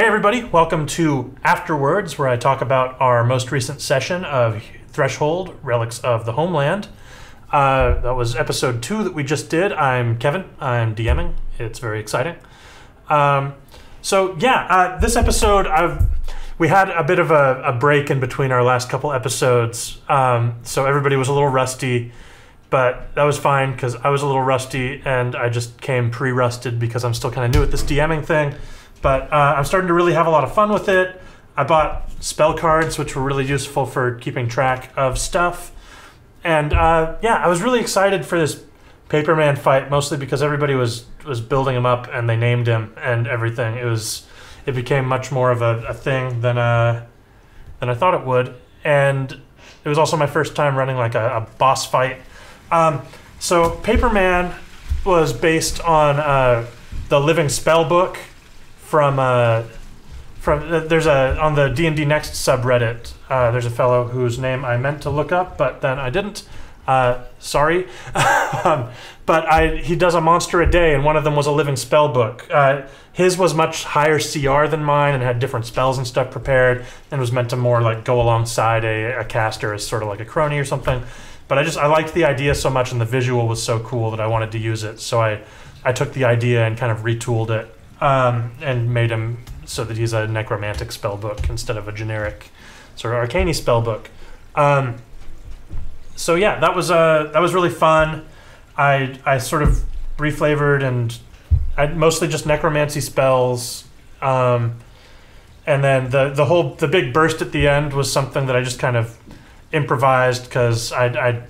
Hey everybody, welcome to Afterwards, where I talk about our most recent session of Threshold Relics of the Homeland. That was episode 2 that we just did. I'm Kevin, I'm DMing. It's very exciting. This episode, we had a bit of a break in between our last couple episodes, so everybody was a little rusty, but that was fine because I was a little rusty and I just came pre-rusted because I'm still kind of new at this DMing thing. But I'm starting to really have a lot of fun with it. I bought spell cards, which were really useful for keeping track of stuff. And I was really excited for this Paperman fight, mostly because everybody was building him up and they named him and everything. It became much more of a thing than I thought it would. And it was also my first time running like a boss fight. So Paperman was based on the Living Spell book. There's on the D&D Next subreddit, there's a fellow whose name I meant to look up, but then I didn't. Sorry. But he does a monster a day, and one of them was a Living Spell book. His was much higher CR than mine and had different spells and stuff prepared, and was meant to more like go alongside a caster as sort of like a crony or something. But I liked the idea so much, and the visual was so cool that I wanted to use it. So I took the idea and kind of retooled it. And made him so that he's a necromantic spellbook instead of a generic sort of arcane spellbook. That was really fun. I sort of reflavored and I mostly just necromancy spells. And then the big burst at the end was something that I just kind of improvised because I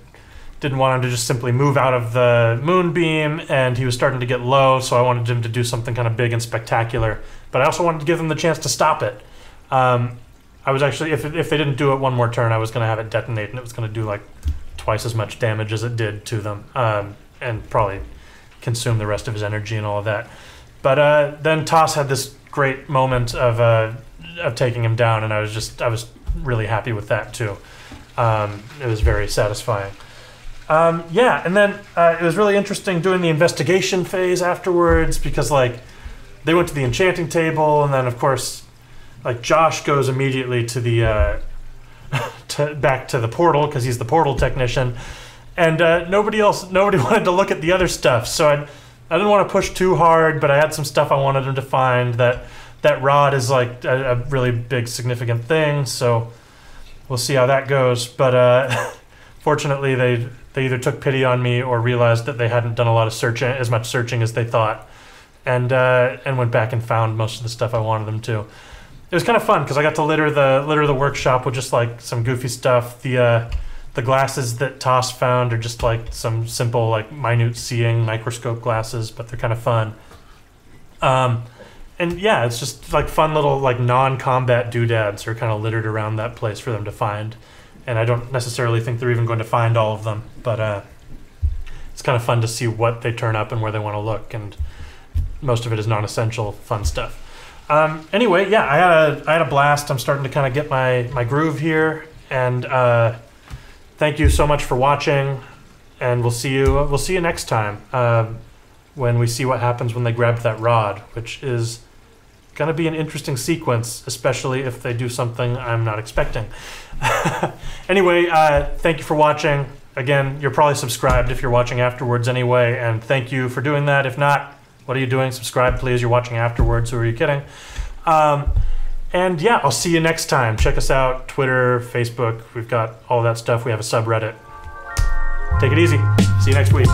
didn't want him to just simply move out of the moonbeam, and he was starting to get low, so I wanted him to do something kind of big and spectacular. But I also wanted to give him the chance to stop it. I was actually, if they didn't do it one more turn, I was going to have it detonate, and it was going to do like twice as much damage as it did to them, and probably consume the rest of his energy and all of that. But then Toss had this great moment of taking him down, and I was really happy with that too. It was very satisfying. And then it was really interesting doing the investigation phase afterwards because, like, they went to the enchanting table, and then, of course, like, Josh goes immediately to the back to the portal because he's the portal technician, and nobody wanted to look at the other stuff, so I didn't want to push too hard, but I had some stuff I wanted him to find. That rod is, like, a really big, significant thing, so we'll see how that goes, but fortunately, they either took pity on me or realized that they hadn't done a lot of as much searching as they thought, and went back and found most of the stuff I wanted them to. It was kind of fun because I got to litter the workshop with just like some goofy stuff. The glasses that Toss found are just like some simple like minute seeing microscope glasses, but they're kind of fun. It's just like fun little like non-combat doodads are kind of littered around that place for them to find. And I don't necessarily think they're even going to find all of them, but it's kind of fun to see what they turn up and where they want to look, and most of it is non-essential fun stuff. I had a blast. I'm starting to kind of get my groove here, and thank you so much for watching, and we'll see you next time when we see what happens when they grab that rod, which is going to be an interesting sequence, especially if they do something I'm not expecting. Anyway, thank you for watching. Again, you're probably subscribed if you're watching afterwards anyway, and thank you for doing that. If not, what are you doing? Subscribe, please. You're watching afterwards. Who are you kidding? I'll see you next time. Check us out, Twitter, Facebook. We've got all that stuff. We have a subreddit. Take it easy. See you next week.